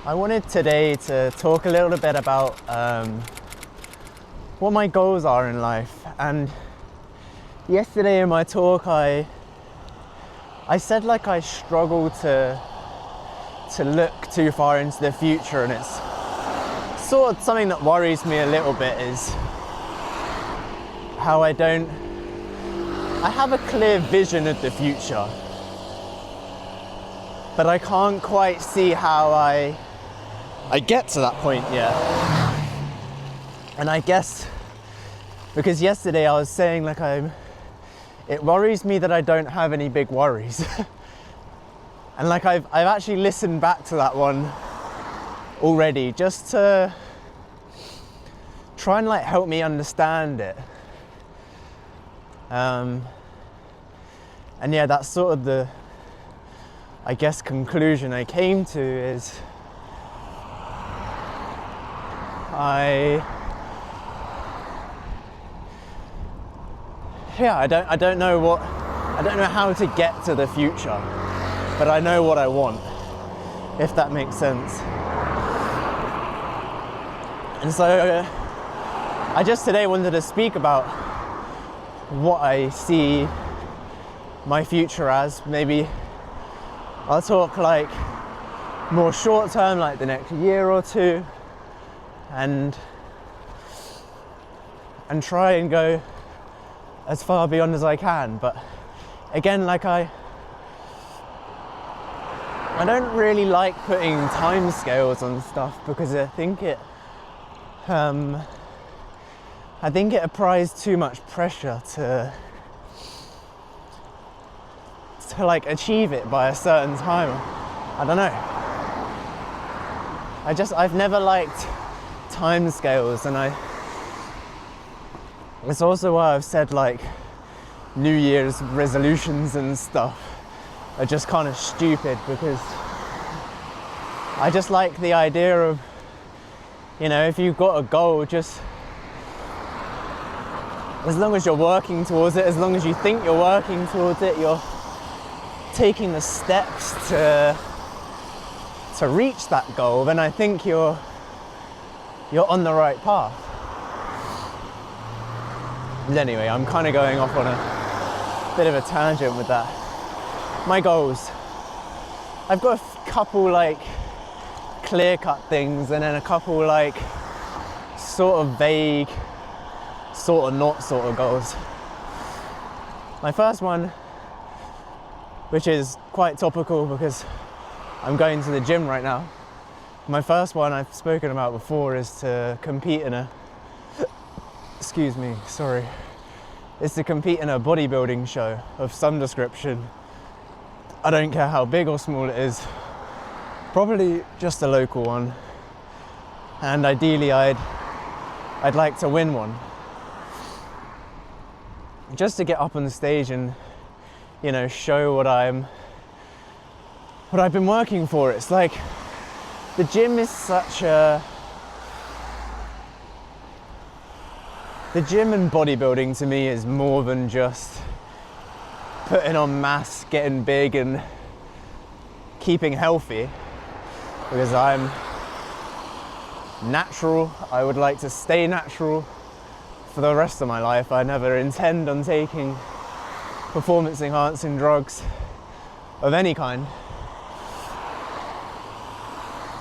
I wanted today to talk a little bit about what my goals are in life. And yesterday in my talk, I said like I struggle to look too far into the future, and it's sort of something that worries me a little bit is how I have a clear vision of the future, but I can't quite see how I get to that point yet. And I guess because yesterday I was saying like it worries me that I don't have any big worries. And like I've actually listened back to that one already just to try and like help me understand it. And yeah, that's sort of the, I guess, conclusion I came to is I don't know how to get to the future, but I know what I want, if that makes sense. And so I just today wanted to speak about what I see my future as. Maybe I'll talk like more short term, like the next year or two, and try and go as far beyond as I can. But again, like I don't really like putting timescales on stuff because I think it applies too much pressure to like achieve it by a certain time. I don't know. I've never liked timescales, and it's also why I've said like New Year's resolutions and stuff are just kind of stupid, because I just like the idea of, you know, if you've got a goal, just as long as you're working towards it, as long as you think you're working towards it, you're taking the steps to reach that goal, then I think you're on the right path. And anyway, I'm kind of going off on a bit of a tangent with that. My goals. I've got a couple like clear-cut things, and then a couple like sort of vague, sort of not sort of goals. My first one, which is quite topical because I'm going to the gym right now. My first one I've spoken about before is to compete in a bodybuilding show of some description. I don't care how big or small it is, probably just a local one. And ideally I'd like to win one. Just to get up on the stage and, you know, show what I've been working for. It's like the gym is the gym and bodybuilding to me is more than just putting on mass, getting big and keeping healthy, because I'm natural. I would like to stay natural for the rest of my life. I never intend on taking performance enhancing drugs of any kind.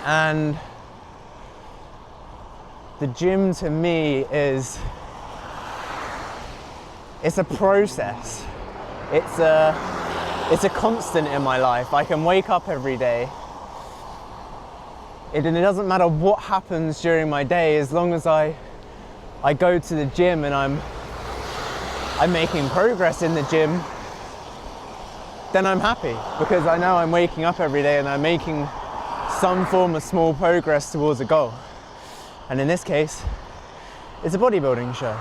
And the gym to me it's a process. It's a constant in my life. I can wake up every day. It doesn't matter what happens during my day, as long as I go to the gym and I'm making progress in the gym, then I'm happy, because I know I'm waking up every day and I'm making some form of small progress towards a goal. And in this case, it's a bodybuilding show.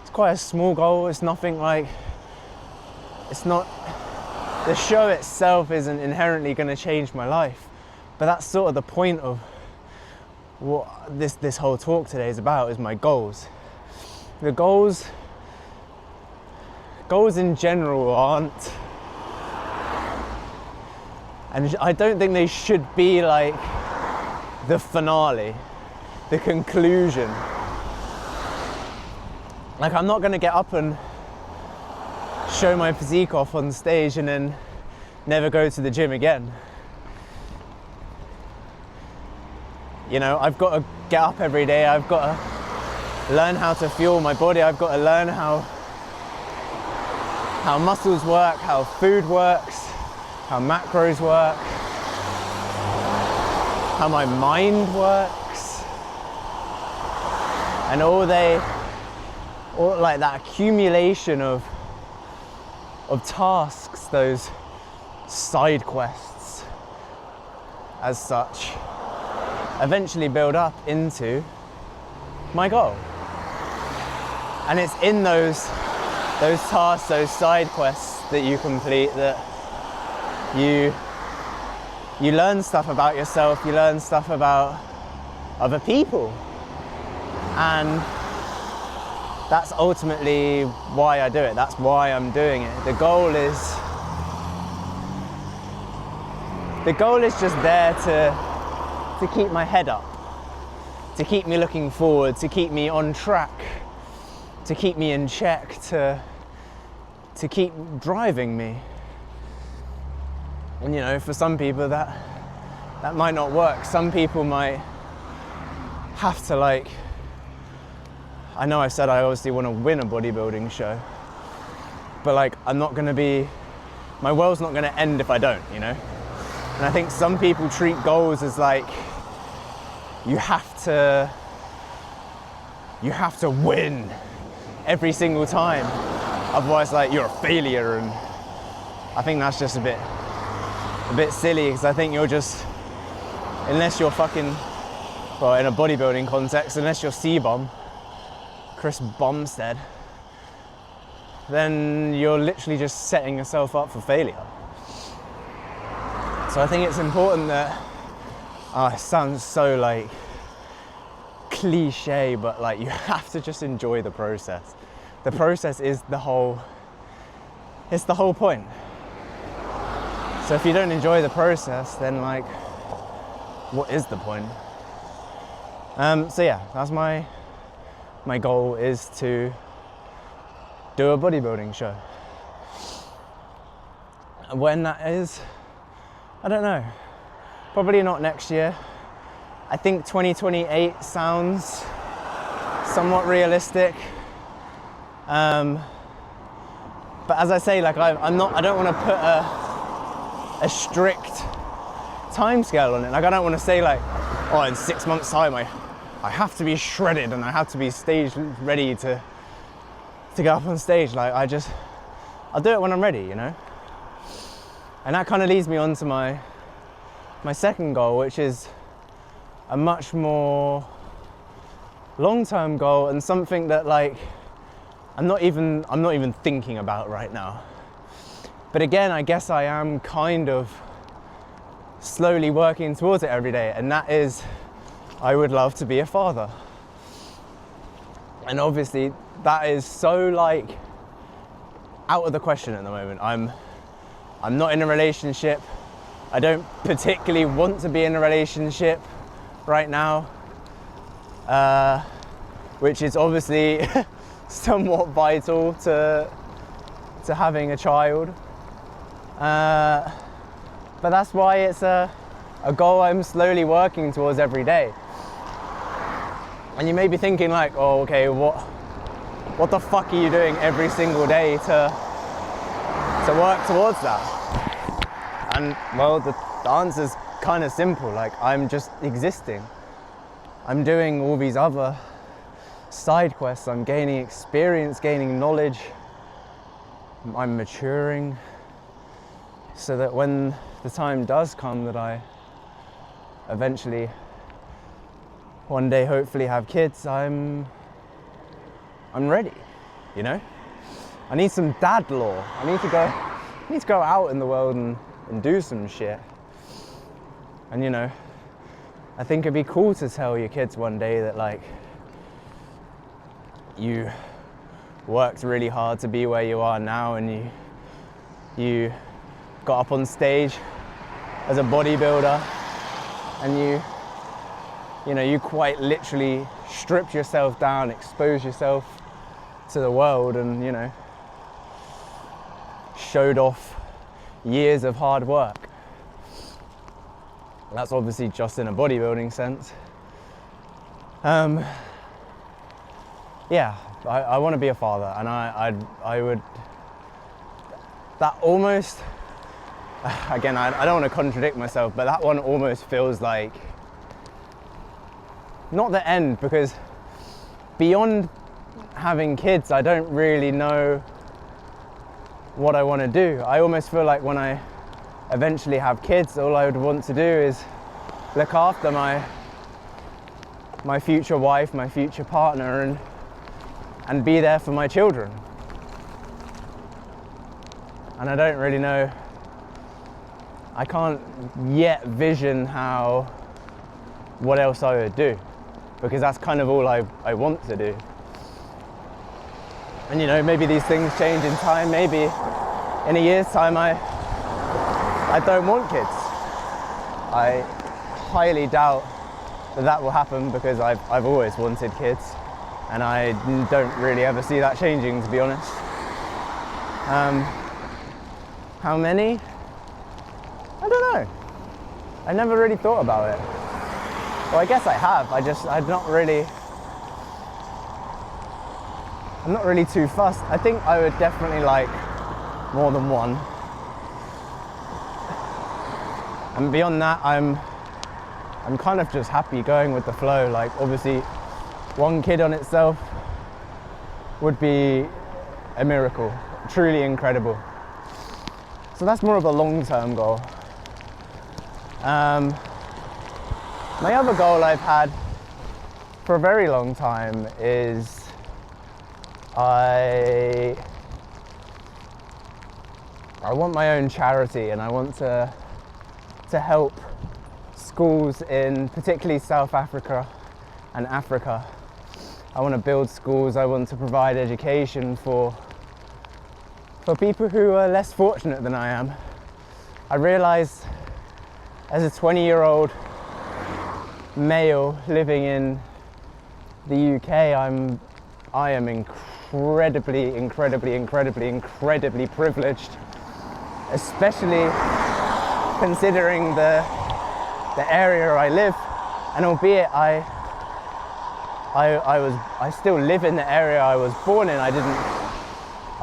It's quite a small goal. It's nothing like, the show itself isn't inherently going to change my life, but that's sort of the point of what this whole talk today is about, is my goals. The goals in general aren't, and I don't think they should be like the finale, the conclusion. Like, I'm not gonna get up and show my physique off on stage and then never go to the gym again. You know, I've got to get up every day, I've got to learn how to fuel my body, I've got to learn how muscles work, how food works, how macros work, how my mind works, and all like that accumulation of tasks, those side quests as such, eventually build up into my goal. And it's in those tasks, those side quests that you complete, that you learn stuff about yourself, you learn stuff about other people. And that's ultimately why I do it. That's why I'm doing it. The goal is just there to keep my head up, to keep me looking forward, to keep me on track, to keep me in check, to keep driving me. And you know, for some people that might not work. Some people might have to, like, I know I said I obviously want to win a bodybuilding show, but like, my world's not gonna end if I don't, you know? And I think some people treat goals as like, you have to win every single time, otherwise like you're a failure. And I think that's just a bit silly, because I think you're just, unless you're fucking, well, in a bodybuilding context, unless you're C-Bomb, Chris Bumstead, then you're literally just setting yourself up for failure. So I think it's important that, it sounds so like cliche, but like, you have to just enjoy the process. The process is the whole point. So if you don't enjoy the process, then like, what is the point? So yeah, that's my goal, is to do a bodybuilding show. When that is, I don't know. Probably not next year. I think 2028 sounds somewhat realistic. But as I say, like, I don't want to put a strict time scale on it. Like, I don't want to say like, oh, in 6 months' time I have to be shredded and I have to be stage ready to go up on stage. Like, I'll do it when I'm ready, you know? And that kind of leads me on to my second goal, which is a much more long-term goal, and something that like I'm not even thinking about right now. But again, I guess I am kind of slowly working towards it every day, and that is, I would love to be a father. And obviously that is so like out of the question at the moment. I'm not in a relationship. I don't particularly want to be in a relationship right now, which is obviously somewhat vital to having a child. But that's why it's a goal I'm slowly working towards every day. And you may be thinking like, oh, okay, what the fuck are you doing every single day to work towards that? And well, the answer is kind of simple. Like, I'm just existing. I'm doing all these other side quests. I'm gaining experience, gaining knowledge. I'm maturing, so that when the time does come that I eventually one day hopefully have kids, I'm ready, you know? I need some dad lore. I need to go out in the world and do some shit. And you know, I think it'd be cool to tell your kids one day that like, you worked really hard to be where you are now, and you got up on stage as a bodybuilder, and you know, you quite literally stripped yourself down, exposed yourself to the world, and, you know, showed off years of hard work. That's obviously just in a bodybuilding sense. Yeah, I want to be a father, and I would, that almost, again, I don't want to contradict myself, but that one almost feels like, not the end, because beyond having kids, I don't really know what I want to do. I almost feel like when I eventually have kids, all I would want to do is look after my future wife, my future partner, and be there for my children. And I don't really know, I can't yet vision what else I would do, because that's kind of all I want to do. And, you know, maybe these things change in time. Maybe in a year's time I don't want kids. I highly doubt that will happen, because I've always wanted kids, and I don't really ever see that changing, to be honest. How many? I don't know. I never really thought about it. Well, I guess I have. I'm not really too fussed. I think I would definitely like more than one. And beyond that, I'm kind of just happy going with the flow. Like, obviously, one kid on itself would be a miracle, truly incredible. So that's more of a long-term goal. My other goal I've had for a very long time is I want my own charity, and I want to help schools in particularly South Africa and Africa. I want to build schools. I want to provide education for people who are less fortunate than I am. I realized as a 20-year-old male living in the UK, I am incredibly privileged, especially considering the area I live. And albeit I still live in the area I was born in, I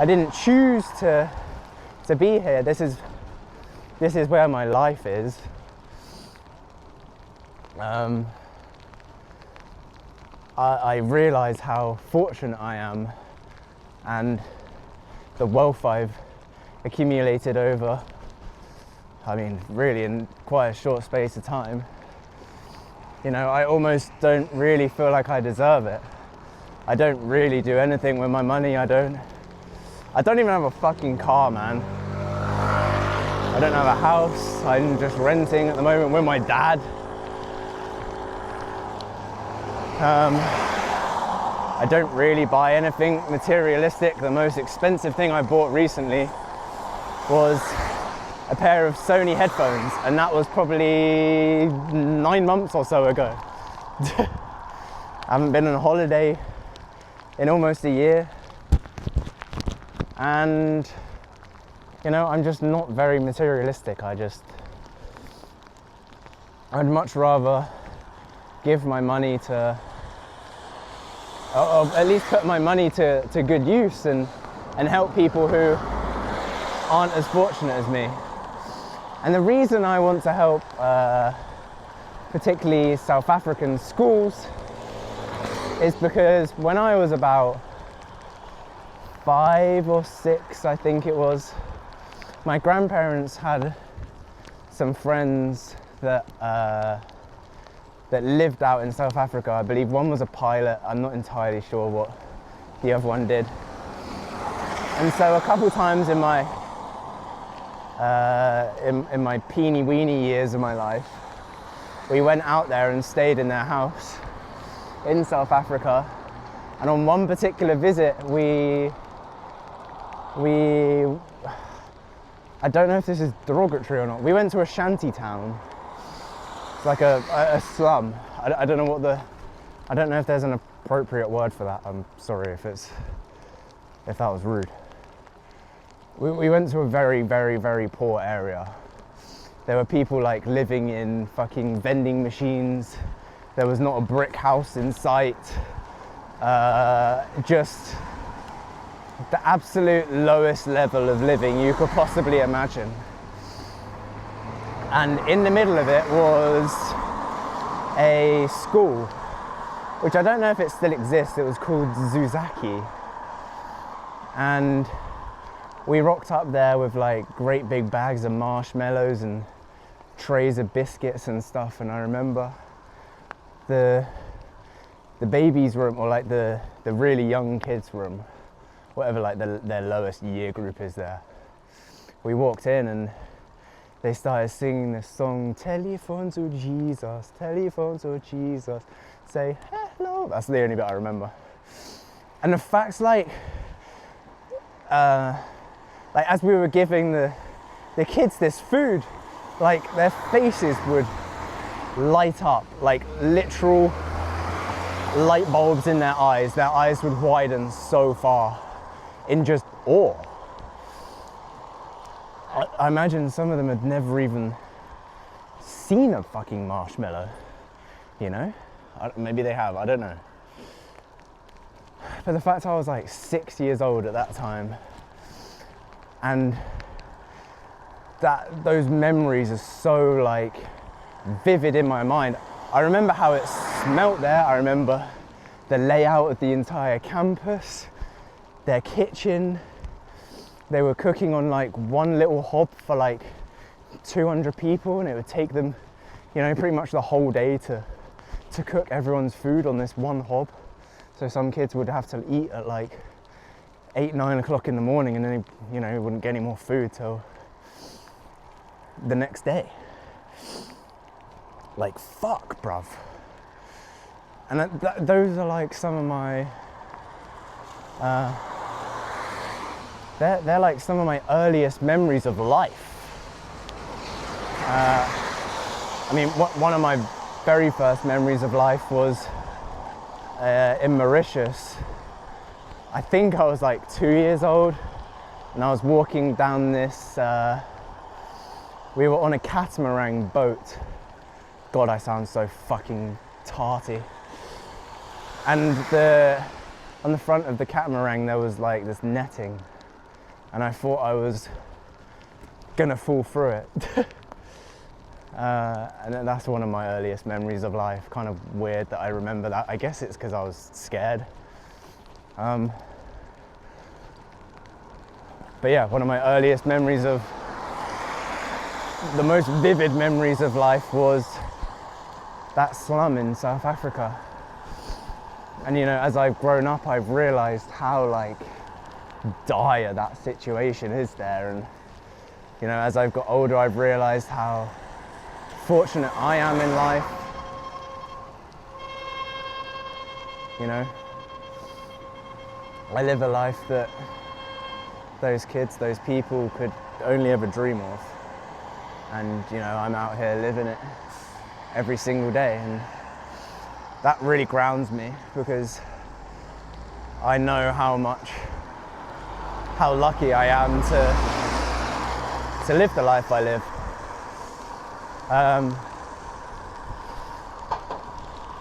didn't choose to be here. This is where my life is. I realize how fortunate I am, and the wealth I've accumulated over, really in quite a short space of time. You know, I almost don't really feel like I deserve it. I don't really do anything with my money. I don't even have a fucking car, man. I don't have a house. I'm just renting at the moment with my dad. I don't really buy anything materialistic. The most expensive thing I bought recently was a pair of Sony headphones, and that was probably 9 months or so ago. I haven't been on a holiday in almost a year, and you know, I'm just not very materialistic. I'd much rather give my money to, or at least put my money to good use and help people who aren't as fortunate as me. And the reason I want to help particularly South African schools is because when I was about 5 or 6, I think it was, my grandparents had some friends that lived out in South Africa. I believe one was a pilot. I'm not entirely sure what the other one did. And so a couple times in my peeny weeny years of my life, we went out there and stayed in their house in South Africa. And on one particular visit, I don't know if this is derogatory or not, we went to a shanty town. like a slum. I don't know I don't know if there's an appropriate word for that. I'm sorry if that was rude. We went to a very, very, very poor area. There were people like living in fucking vending machines. There was not a brick house in sight. Just the absolute lowest level of living you could possibly imagine. And in the middle of it was a school, which I don't know if it still exists. It was called Zuzaki. And we rocked up there with like great big bags of marshmallows and trays of biscuits and stuff. And I remember the babies room, or like the really young kids room, whatever like their lowest year group is there. We walked in and they started singing this song, telephone to Jesus, say hello. That's the only bit I remember. And the facts like as we were giving the kids this food, like their faces would light up, like literal light bulbs in their eyes. Their eyes would widen so far in just awe. I imagine some of them had never even seen a fucking marshmallow, you know? Maybe they have, I don't know. But the fact I was like 6 years old at that time, and those memories are so like vivid in my mind. I remember how it smelt there. I remember the layout of the entire campus, their kitchen. They were cooking on like one little hob for like 200 people, and it would take them, you know, pretty much the whole day to cook everyone's food on this one hob. So some kids would have to eat at like 8, 9 o'clock in the morning, and then, you know, wouldn't get any more food till the next day. Like, fuck, bruv. And those are like some of my, they're like some of my earliest memories of life. I mean, one of my very first memories of life was in Mauritius. I think I was like 2 years old, and I was walking down this, we were on a catamaran boat. God, I sound so fucking tarty. And on the front of the catamaran there was like this netting, and I thought I was gonna fall through it. And that's one of my earliest memories of life. Kind of weird that I remember that. I guess it's because I was scared. But yeah, one of my earliest memories of, the most vivid memories of life was that slum in South Africa. And you know, as I've grown up, I've realized how like dire that situation is there. And you know, as I've got older, I've realized how fortunate I am in life. You know, I live a life that those kids, those people could only ever dream of. And you know, I'm out here living it every single day, and that really grounds me, because I know how lucky I am to live the life I live.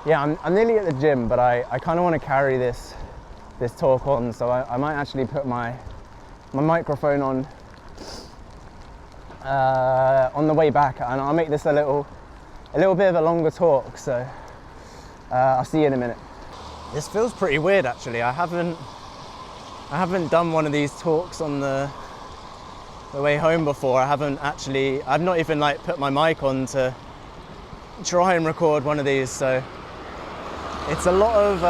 Yeah, I'm nearly at the gym, but I kind of want to carry this talk on, so I might actually put my microphone on the way back, and I'll make this a little bit of a longer talk. So I'll see you in a minute. This feels pretty weird, actually. I haven't done one of these talks on the way home before. I've not even like put my mic on to try and record one of these. So it's a lot of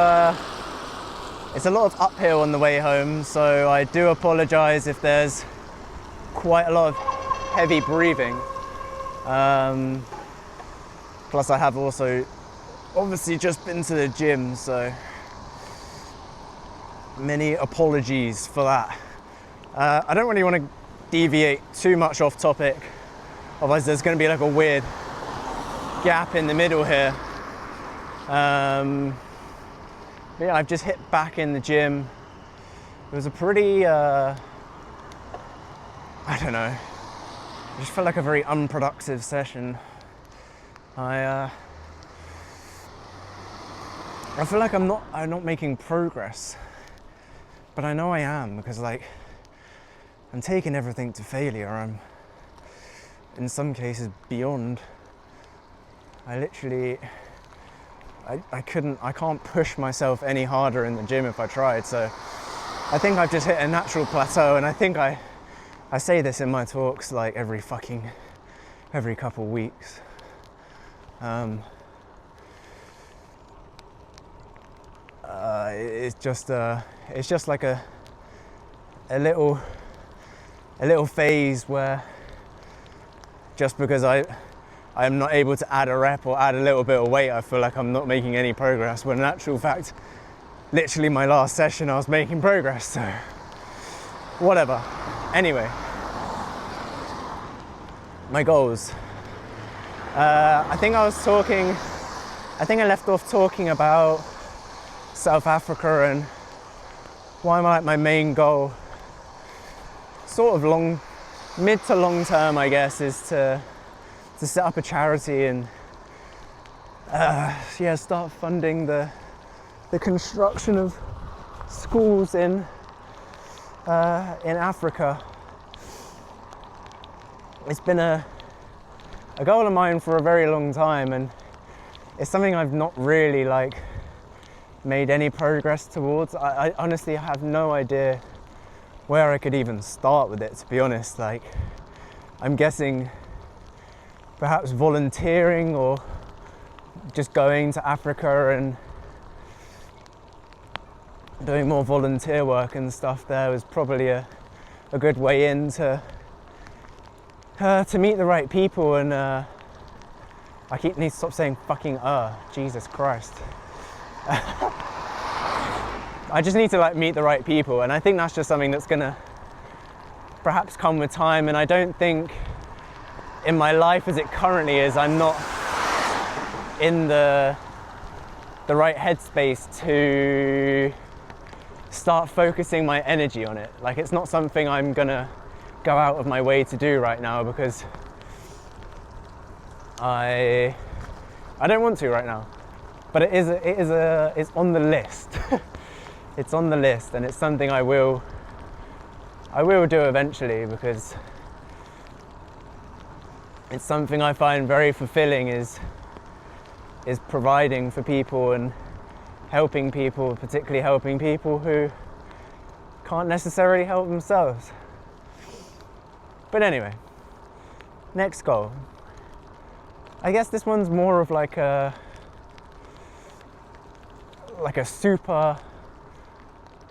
uphill on the way home. So I do apologize if there's quite a lot of heavy breathing. Plus I have also obviously just been to the gym, so many apologies for that. I don't really want to deviate too much off topic, otherwise there's going to be like a weird gap in the middle here. But yeah, I've just hit back in the gym. It was a pretty, I don't know, it just felt like a very unproductive session. I feel like I'm not making progress, but I know I am, because like I'm taking everything to failure. I'm in some cases beyond. I can't push myself any harder in the gym if I tried. So I think I've just hit a natural plateau, and I think I say this in my talks like every couple weeks. It's just like a little phase where just because I'm not able to add a rep or add a little bit of weight, I feel like I'm not making any progress, when in actual fact, literally my last session I was making progress, so whatever. Anyway, my goals. I think I left off talking about South Africa and why my main goal, sort of mid to long term, I guess, is to set up a charity and start funding the construction of schools in Africa. It's been a goal of mine for a very long time, and it's something I've not really made any progress towards. I honestly have no idea where I could even start with it, to be honest. I'm guessing perhaps volunteering or just going to Africa and doing more volunteer work and stuff there was probably a good way in to meet the right people. And I need to stop saying fucking Jesus Christ. I just need to meet the right people, and I think that's just something that's gonna perhaps come with time. And I don't think in my life as it currently is, I'm not in the right headspace to start focusing my energy on it. It's not something I'm gonna go out of my way to do right now, because I don't want to right now. But it's on the list. It's on the list, and it's something I will do eventually, because it's something I find very fulfilling, is providing for people and helping people, particularly helping people who can't necessarily help themselves. But anyway, next goal. I guess this one's more of like a super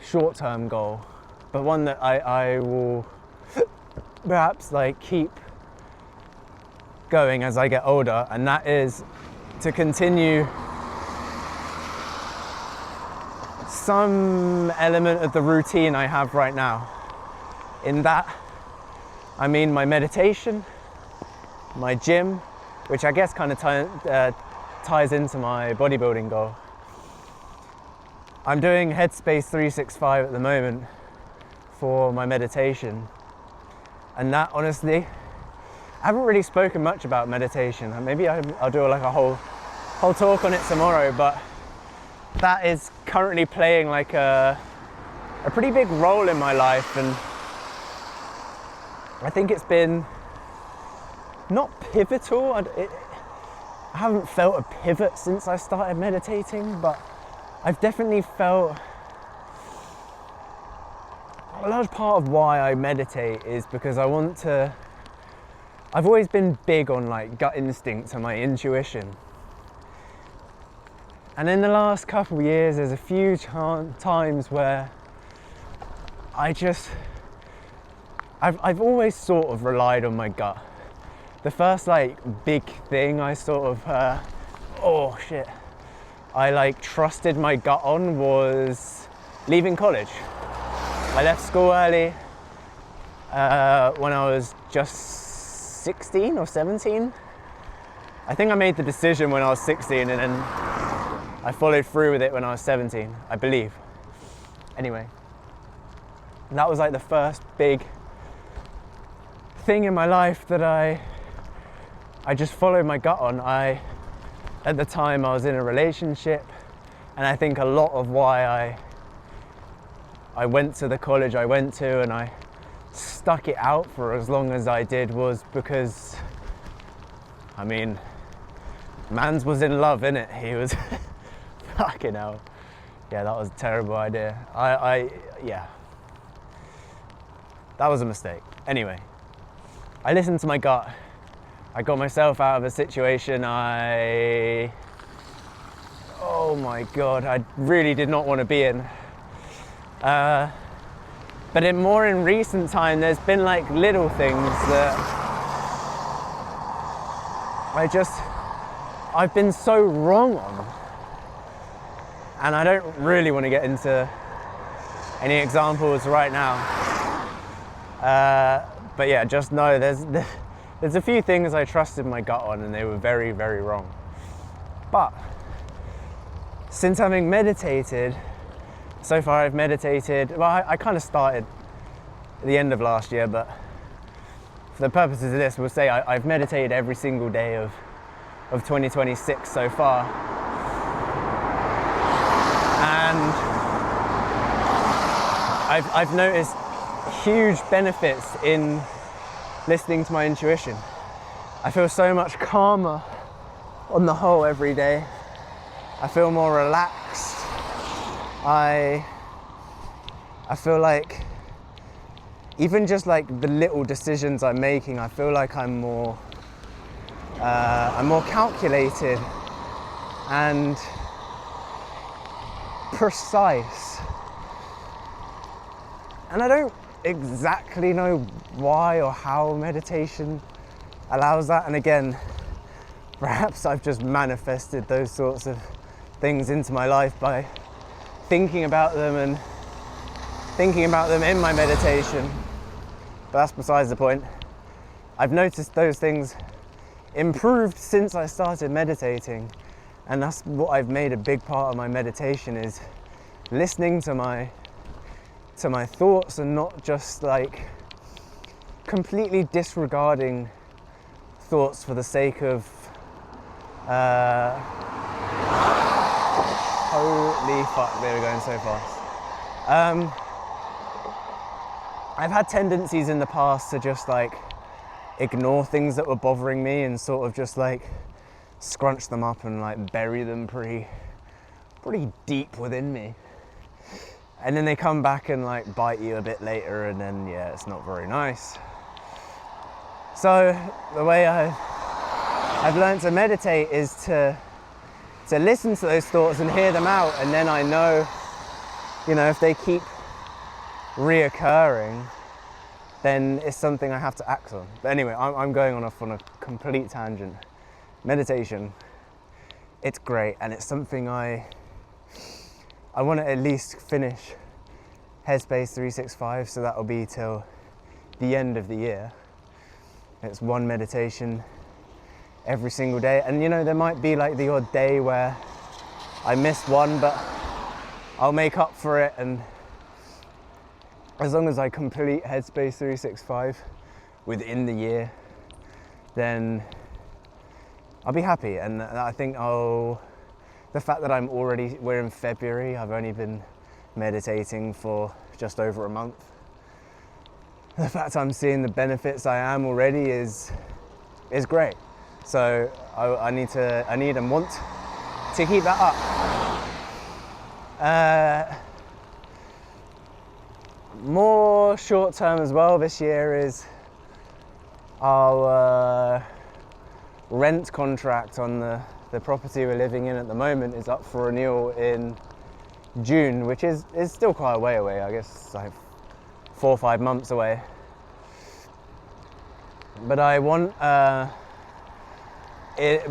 short-term goal, but one that I will perhaps keep going as I get older, and that is to continue some element of the routine I have right now. In that, I mean my meditation, my gym, which I guess kind of ties into my bodybuilding goal. I'm doing Headspace 365 at the moment for my meditation, and that, honestly, I haven't really spoken much about meditation. Maybe I'll do a whole talk on it tomorrow, but that is currently playing a pretty big role in my life, and I think it's been not pivotal. I haven't felt a pivot since I started meditating, but I've definitely felt a large part of why I meditate is because I've always been big on gut instinct and my intuition. And in the last couple of years, there's a few times where I've always sort of relied on my gut. The first big thing I trusted my gut on was leaving college. I left school early when I was just 16 or 17, I think I made the decision when I was 16 and then I followed through with it when I was 17, I believe. Anyway, that was like the first big thing in my life that I just followed my gut on. At the time I was in a relationship, and I think a lot of why I went to the college I went to and I stuck it out for as long as I did was because, I mean, mans was in love, innit? He was fucking hell. Yeah, that was a terrible idea. Yeah. That was a mistake. Anyway, I listened to my gut. I got myself out of a situation oh my God, I really did not want to be in. But in recent time, there's been like little things that I've been so wrong on. And I don't really want to get into any examples right now. But yeah, just know there's a few things I trusted my gut on and they were very, very wrong. But since having meditated, so far I've meditated, well, I kind of started at the end of last year, but for the purposes of this, we'll say I've meditated every single day of 2026 so far. And I've noticed huge benefits in listening to my intuition. I feel so much calmer on the whole every day. I feel more relaxed. I feel like even just like the little decisions I'm making, I feel like I'm more calculated and precise. And I don't exactly know why or how meditation allows that. And again, perhaps I've just manifested those sorts of things into my life by thinking about them in my meditation. But that's besides the point. I've noticed those things improved since I started meditating, and that's what I've made a big part of my meditation, is listening to my thoughts and not just like completely disregarding thoughts for the sake of holy fuck, they were going so fast. I've had tendencies in the past to just like ignore things that were bothering me and sort of just like scrunch them up and like bury them pretty deep within me. And then they come back and like bite you a bit later, and then yeah, it's not very nice. So the way I've learned to meditate is to listen to those thoughts and hear them out, and then I know, you know, if they keep reoccurring, then it's something I have to act on. But anyway, I'm going off on a complete tangent. Meditation, it's great, and it's something I want to at least finish Headspace 365, so that'll be till the end of the year. It's one meditation every single day, and you know, there might be like the odd day where I missed one, but I'll make up for it, and as long as I complete Headspace 365 within the year, then I'll be happy. And I think the fact that we're in February, I've only been meditating for just over a month. The fact I'm seeing the benefits I am already is great. So I need and want to keep that up. More short term as well this year is our rent contract on the property we're living in at the moment is up for renewal in June, which is still quite a way away. I guess like 4 or 5 months away. But I want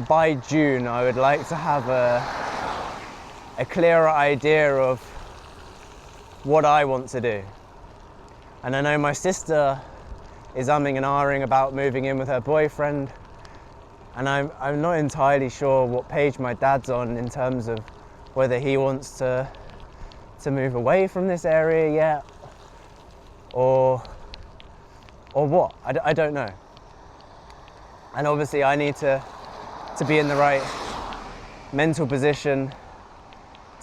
by June I would like to have a clearer idea of what I want to do. And I know my sister is umming and ahhing about moving in with her boyfriend, And I'm not entirely sure what page my dad's on in terms of whether he wants to move away from this area yet, or what. I don't know. And obviously I need to be in the right mental position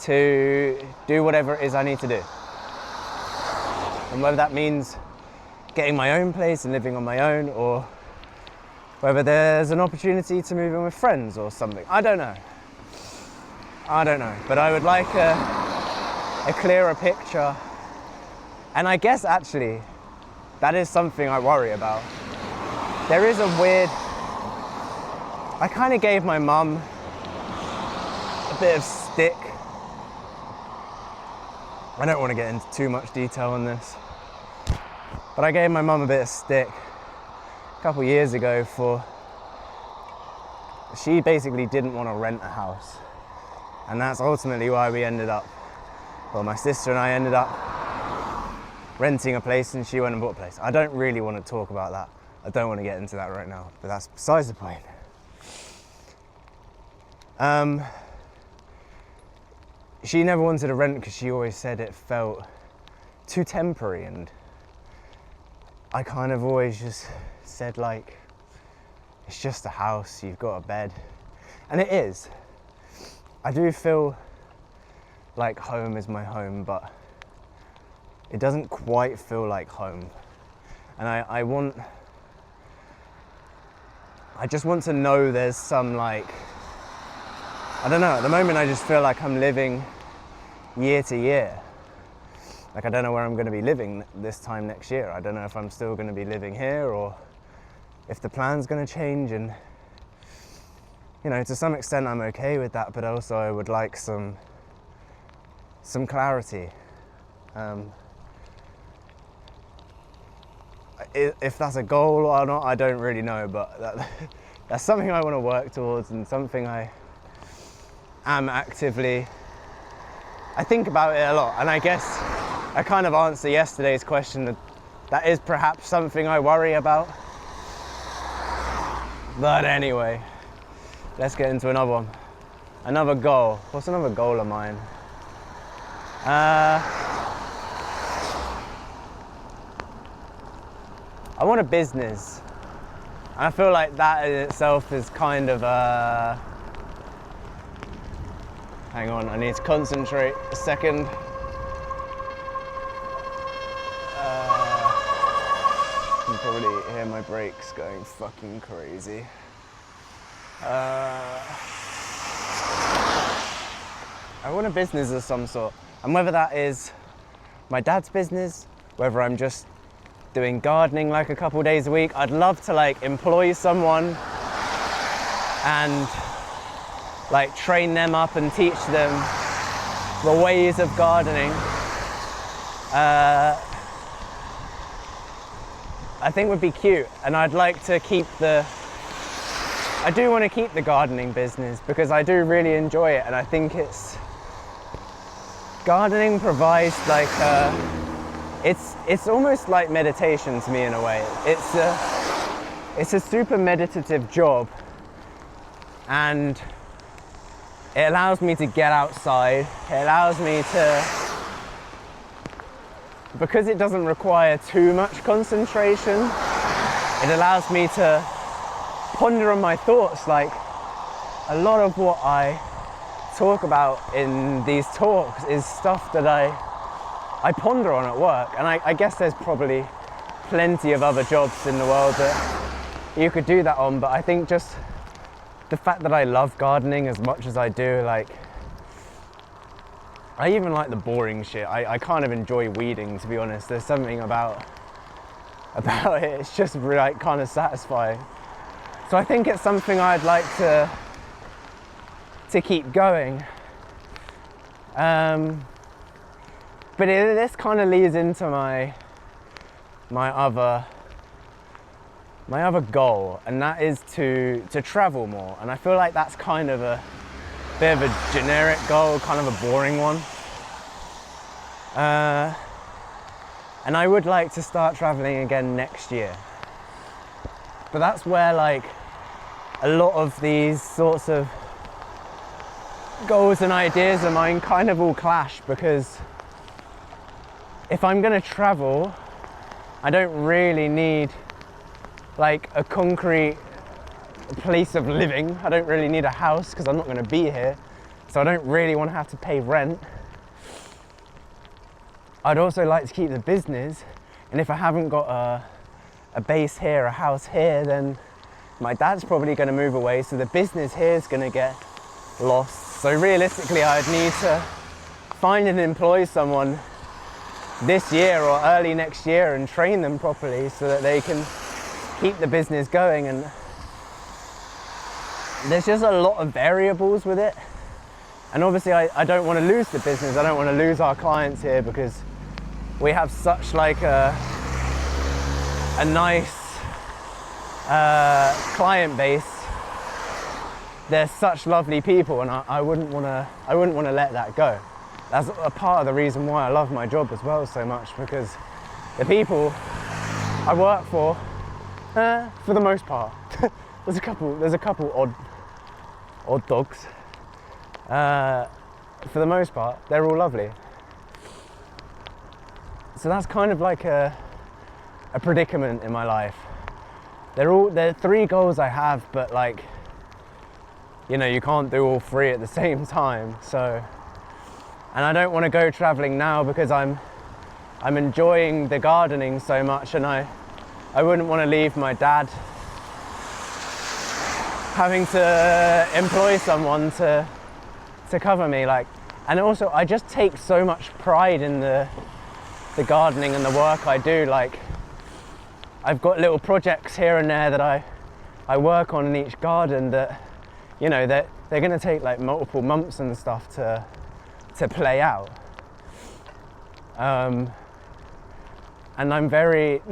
to do whatever it is I need to do. And whether that means getting my own place and living on my own, or whether there's an opportunity to move in with friends or something. I don't know. But I would like a clearer picture. And I guess actually, that is something I worry about. There is a weird... I kind of gave my mum a bit of stick. I don't want to get into too much detail on this, but I gave my mum a bit of stick a couple years ago for... She basically didn't want to rent a house. And that's ultimately why we ended up... Well, my sister and I ended up renting a place, and she went and bought a place. I don't really want to talk about that. I don't want to get into that right now, but that's besides the point. She never wanted to rent because she always said it felt too temporary, and I kind of always just said, like, it's just a house, you've got a bed. And it is. I do feel like home is my home, but it doesn't quite feel like home. And I just want to know there's some, like, I don't know, at the moment I just feel like I'm living year to year. Like, I don't know where I'm going to be living this time next year. I don't know if I'm still going to be living here, or if the plan's going to change. And, you know, to some extent I'm okay with that, but also I would like some clarity. If that's a goal or not, I don't really know, but that's something I want to work towards, and something I am actively... I think about it a lot, and I guess I kind of answer yesterday's question that is perhaps something I worry about. But anyway, let's get into another one. Another goal. What's another goal of mine? I want a business. And I feel like that in itself is kind of hang on, I need to concentrate a second. You can probably hear my brakes going fucking crazy. I want a business of some sort. And whether that is my dad's business, whether I'm just doing gardening like a couple days a week, I'd love to like employ someone and like train them up and teach them the ways of gardening. I think would be cute, and I'd like to keep I do want to keep the gardening business because I do really enjoy it, and I think gardening provides like it's almost like meditation to me in a way. It's a super meditative job, and it allows me to get outside. It allows me to, because it doesn't require too much concentration, it allows me to ponder on my thoughts. Like, a lot of what I talk about in these talks is stuff that I ponder on at work. And I guess there's probably plenty of other jobs in the world that you could do that on, but I think just the fact that I love gardening as much as I do, like, I even like the boring shit. I kind of enjoy weeding, to be honest. There's something about it. It's just really, like, kind of satisfying. So I think it's something I'd like to keep going. But this kind of leads into my other goal, and that is to travel more. And I feel like that's kind of a bit of a generic goal, kind of a boring one. And I would like to start traveling again next year. But that's where, like, a lot of these sorts of goals and ideas of mine kind of all clash, because if I'm going to travel, I don't really need like a concrete place of living. I don't really need a house because I'm not going to be here, so I don't really want to have to pay rent. I'd also like to keep the business, and if I haven't got a base here, a house here, then my dad's probably going to move away, so the business here is going to get lost. So realistically, I'd need to find and employ someone this year or early next year and train them properly so that they can keep the business going. And there's just a lot of variables with it. And obviously I don't want to lose the business. I don't want to lose our clients here, because we have such like a nice client base. They're such lovely people, and I wouldn't want to let that go. That's a part of the reason why I love my job as well so much, because the people I work for the most part, there's a couple odd dogs. For the most part, they're all lovely. So that's kind of like a predicament in my life. They're 3 goals I have, but like, you know, you can't do all 3 at the same time. So, and I don't want to go traveling now because I'm enjoying the gardening so much, and I wouldn't want to leave my dad having to employ someone to cover me. Like, and also I just take so much pride in the gardening and the work I do. Like, I've got little projects here and there that I work on in each garden that, you know, that they're going to take like multiple months and stuff to play out. And I'm very,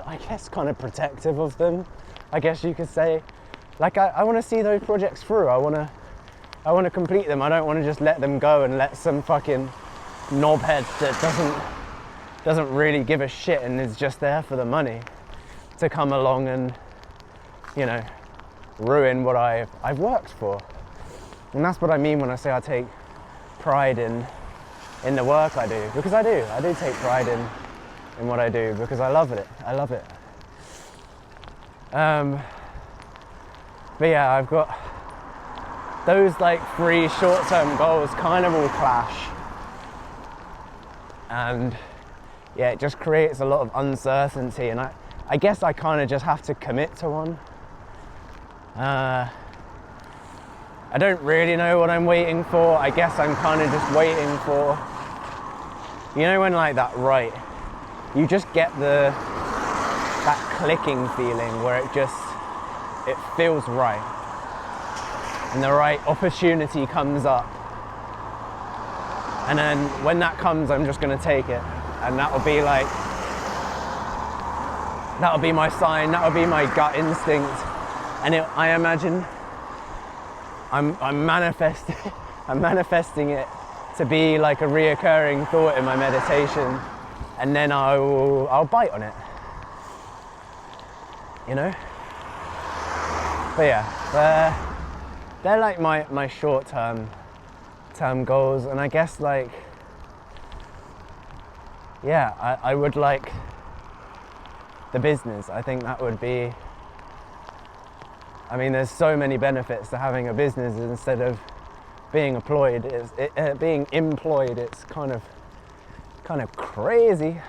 I guess, kind of protective of them, I guess you could say. Like, I want to see those projects through. I want to complete them. I don't want to just let them go and let some fucking knobhead that doesn't really give a shit and is just there for the money to come along and, you know, ruin what I've worked for. And that's what I mean when I say I take pride in the work I do, because I do take pride in what I do, because I love it. But yeah, I've got those like 3 short-term goals kind of all clash, and yeah, it just creates a lot of uncertainty, and I guess I kind of just have to commit to one. I don't really know what I'm waiting for. I guess I'm kind of just waiting for, you know, when like that, right, you just get that clicking feeling where it feels right, and the right opportunity comes up, and then when that comes, I'm just going to take it, and that'll be my sign, that'll be my gut instinct. And I imagine I'm manifesting it to be like a reoccurring thought in my meditation, and then I'll bite on it, you know. But yeah, they're like my short-term goals, and I guess, like, yeah, I would like the business. I think that would be, I mean, there's so many benefits to having a business instead of being employed. Being employed, it's kind of crazy.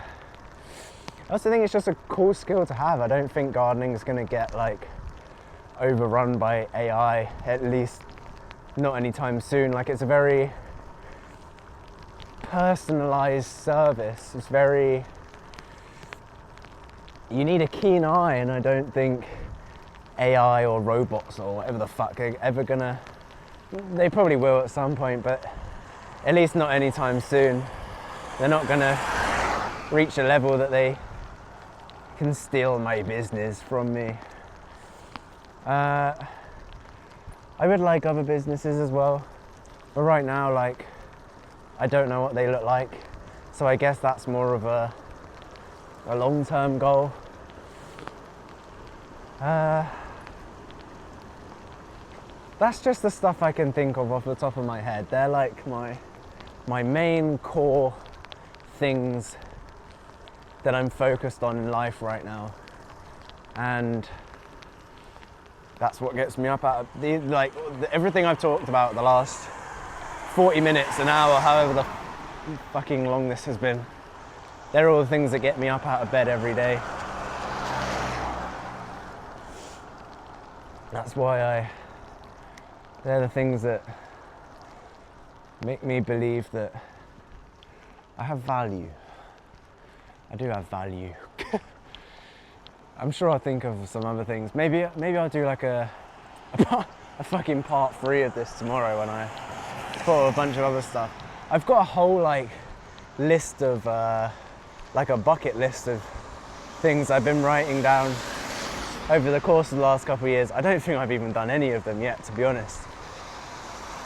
I also think it's just a cool skill to have. I don't think gardening is going to get like overrun by AI, at least not anytime soon. Like, it's a very personalized service. It's very, you need a keen eye, and I don't think AI or robots or whatever the fuck are ever gonna, they probably will at some point, but at least not anytime soon. They're not gonna reach a level that they can steal my business from me. I would like other businesses as well, but right now, like, I don't know what they look like, so I guess that's more of a long-term goal. that's just the stuff I can think of off the top of my head. They're like my main core things that I'm focused on in life right now. And that's what gets me up out of everything I've talked about the last 40 minutes, an hour, however the fucking long this has been. They're all the things that get me up out of bed every day. That's why they're the things that make me believe that I have value. I do have value. I'm sure I'll think of some other things. Maybe I'll do like a fucking part 3 of this tomorrow when I put a bunch of other stuff. I've got a whole list of like a bucket list of things I've been writing down over the course of the last couple of years. I don't think I've even done any of them yet, to be honest.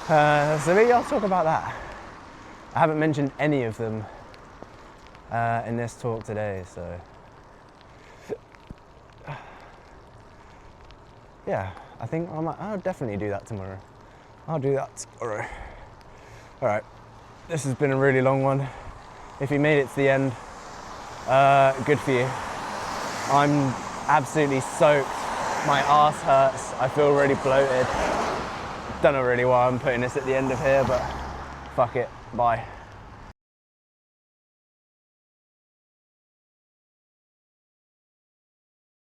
So maybe I'll talk about that. I haven't mentioned any of them in this talk today, so yeah, I think I'll definitely do that tomorrow. I'll do that tomorrow. All right, this has been a really long one. If you made it to the end, good for you. I'm absolutely soaked. My ass hurts. I feel really bloated. Don't know really why I'm putting this at the end of here, but fuck it. Bye.